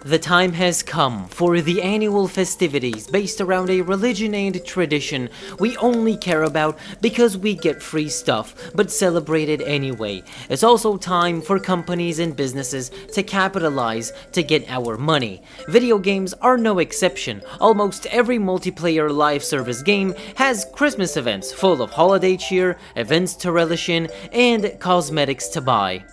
The time has come for the annual festivities based around a religion and tradition we only care about because we get free stuff, but celebrate it anyway. It's also time for companies and businesses to capitalize to get our money. Video games are no exception. Almost every multiplayer live service game has Christmas events full of holiday cheer, events to relish in, and cosmetics to buy.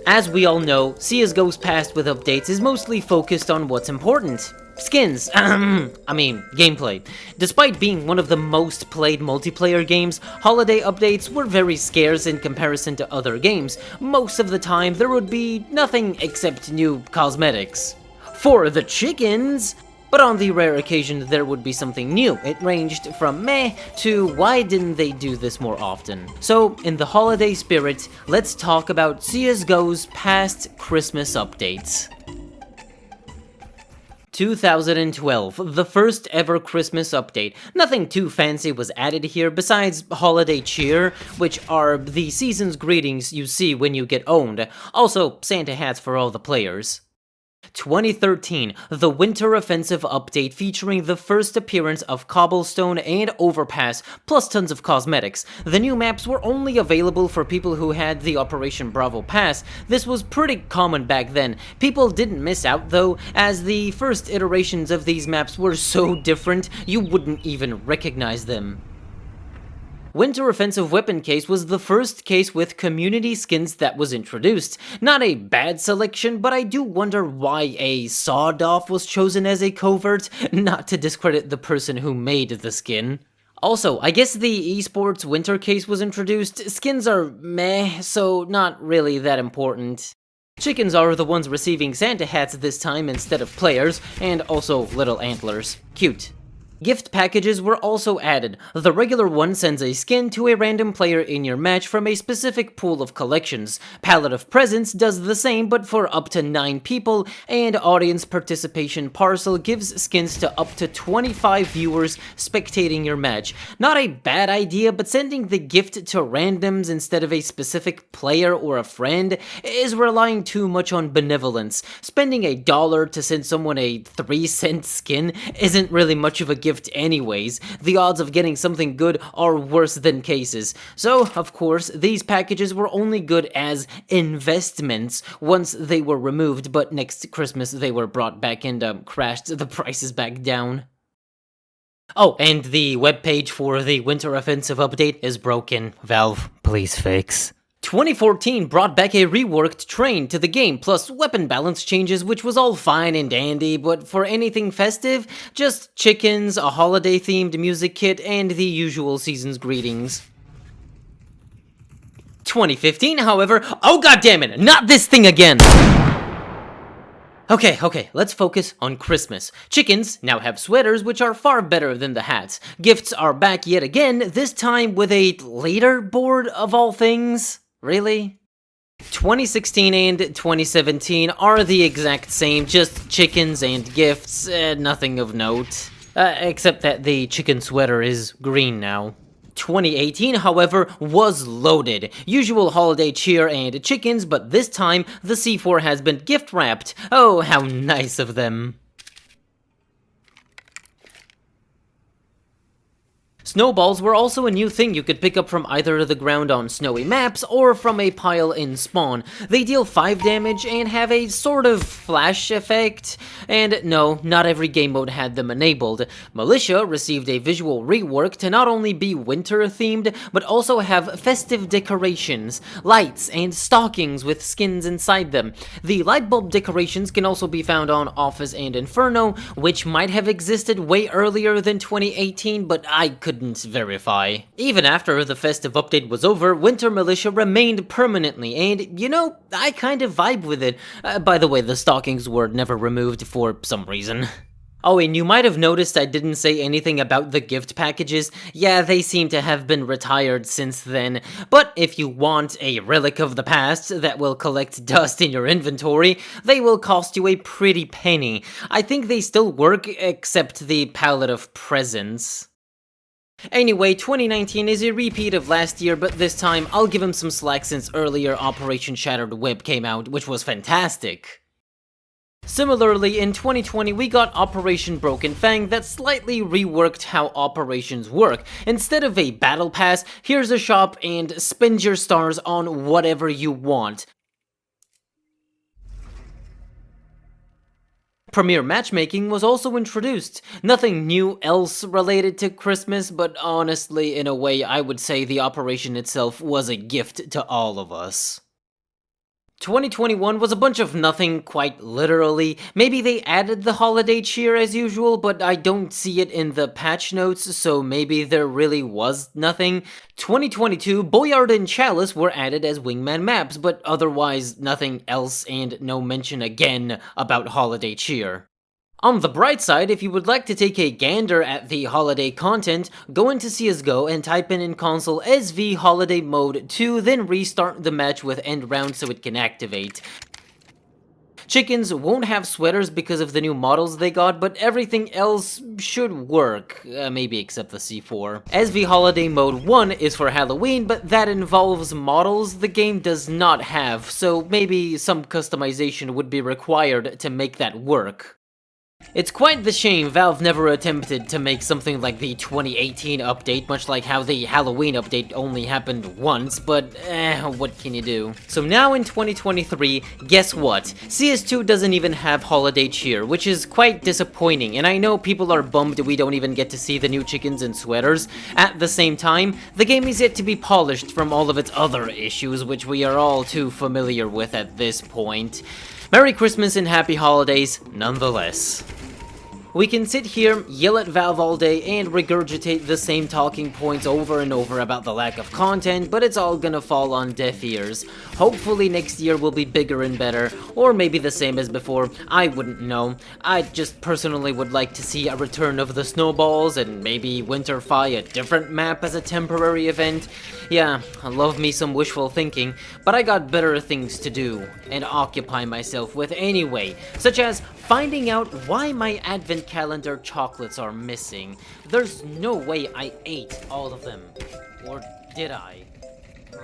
As we all know, CSGO's past with updates is mostly focused on what's important. Skins, gameplay. Despite being one of the most played multiplayer games, holiday updates were very scarce in comparison to other games. Most of the time, there would be nothing except new cosmetics. For the chickens! But on the rare occasion there would be something new. It ranged from meh to why didn't they do this more often? So, in the holiday spirit, let's talk about CSGO's past Christmas updates. 2012, the first ever Christmas update. Nothing too fancy was added here besides holiday cheer, which are the season's greetings you see when you get owned. Also, Santa hats for all the players. 2013, the Winter Offensive update featuring the first appearance of Cobblestone and Overpass, plus tons of cosmetics. The new maps were only available for people who had the Operation Bravo Pass. This was pretty common back then. People didn't miss out though, as the first iterations of these maps were so different you wouldn't even recognize them. Winter Offensive Weapon Case was the first case with community skins that was introduced. Not a bad selection, but I do wonder why a sawed-off was chosen as a covert, not to discredit the person who made the skin. Also, I guess the esports winter case was introduced. Skins are meh, so not really that important. Chickens are the ones receiving Santa hats this time instead of players, and also little antlers. Cute. Gift packages were also added. The regular one sends a skin to a random player in your match from a specific pool of collections. Palette of Presents does the same but for up to 9 people, and Audience Participation Parcel gives skins to up to 25 viewers spectating your match. Not a bad idea, but sending the gift to randoms instead of a specific player or a friend is relying too much on benevolence. Spending $1 to send someone a 3-cent skin isn't really much of a gift anyways. The odds of getting something good are worse than cases. So, of course, these packages were only good as investments once they were removed, but next Christmas they were brought back and crashed the prices back down. Oh, and the webpage for the Winter Offensive update is broken. Valve, please fix. 2014 brought back a reworked train to the game, plus weapon balance changes, which was all fine and dandy, but for anything festive, just chickens, a holiday-themed music kit, and the usual season's greetings. 2015, however, oh goddammit, not this thing again! Okay, let's focus on Christmas. Chickens now have sweaters, which are far better than the hats. Gifts are back yet again, this time with a leaderboard of all things. Really? 2016 and 2017 are the exact same, just chickens and gifts, nothing of note. Except that the chicken sweater is green now. 2018, however, was loaded. Usual holiday cheer and chickens, but this time the C4 has been gift wrapped. Oh, how nice of them. Snowballs were also a new thing you could pick up from either the ground on snowy maps or from a pile in spawn. They deal 5 damage and have a sort of flash effect, and no, not every game mode had them enabled. Militia received a visual rework to not only be winter themed, but also have festive decorations, lights, and stockings with skins inside them. The light bulb decorations can also be found on Office and Inferno, which might have existed way earlier than 2018, but I couldn't verify. Even after the festive update was over, Winter Militia remained permanently, and, you know, I kind of vibe with it. By the way, the stockings were never removed for some reason. Oh, and you might have noticed I didn't say anything about the gift packages. Yeah, they seem to have been retired since then. But if you want a relic of the past that will collect dust in your inventory, they will cost you a pretty penny. I think they still work, except the palette of presents. Anyway, 2019 is a repeat of last year, but this time I'll give him some slack since earlier Operation Shattered Whip came out, which was fantastic. Similarly, in 2020, we got Operation Broken Fang that slightly reworked how operations work. Instead of a battle pass, here's a shop and spend your stars on whatever you want. Premier matchmaking was also introduced. Nothing new else related to Christmas, but honestly, in a way, I would say the operation itself was a gift to all of us. 2021 was a bunch of nothing, quite literally. Maybe they added the holiday cheer as usual, but I don't see it in the patch notes, so maybe there really was nothing. 2022, Boyard and Chalice were added as wingman maps, but otherwise nothing else and no mention again about holiday cheer. On the bright side, if you would like to take a gander at the holiday content, go into CSGO and type in console SV Holiday Mode 2, then restart the match with end round so it can activate. Chickens won't have sweaters because of the new models they got, but everything else should work, maybe except the C4. SV Holiday Mode 1 is for Halloween, but that involves models the game does not have, so maybe some customization would be required to make that work. It's quite the shame Valve never attempted to make something like the 2018 update, much like how the Halloween update only happened once, but what can you do? So now in 2023, guess what? CS2 doesn't even have holiday cheer, which is quite disappointing, and I know people are bummed we don't even get to see the new chickens and sweaters. At the same time, the game is yet to be polished from all of its other issues, which we are all too familiar with at this point. Merry Christmas and Happy Holidays, nonetheless. We can sit here, yell at Valve all day, and regurgitate the same talking points over and over about the lack of content, but it's all gonna fall on deaf ears. Hopefully next year will be bigger and better, or maybe the same as before, I wouldn't know. I just personally would like to see a return of the snowballs, and maybe Winterfy a different map as a temporary event. Yeah, I love me some wishful thinking, but I got better things to do, and occupy myself with anyway, such as finding out why my advent calendar chocolates are missing. There's no way I ate all of them. Or did I? Huh.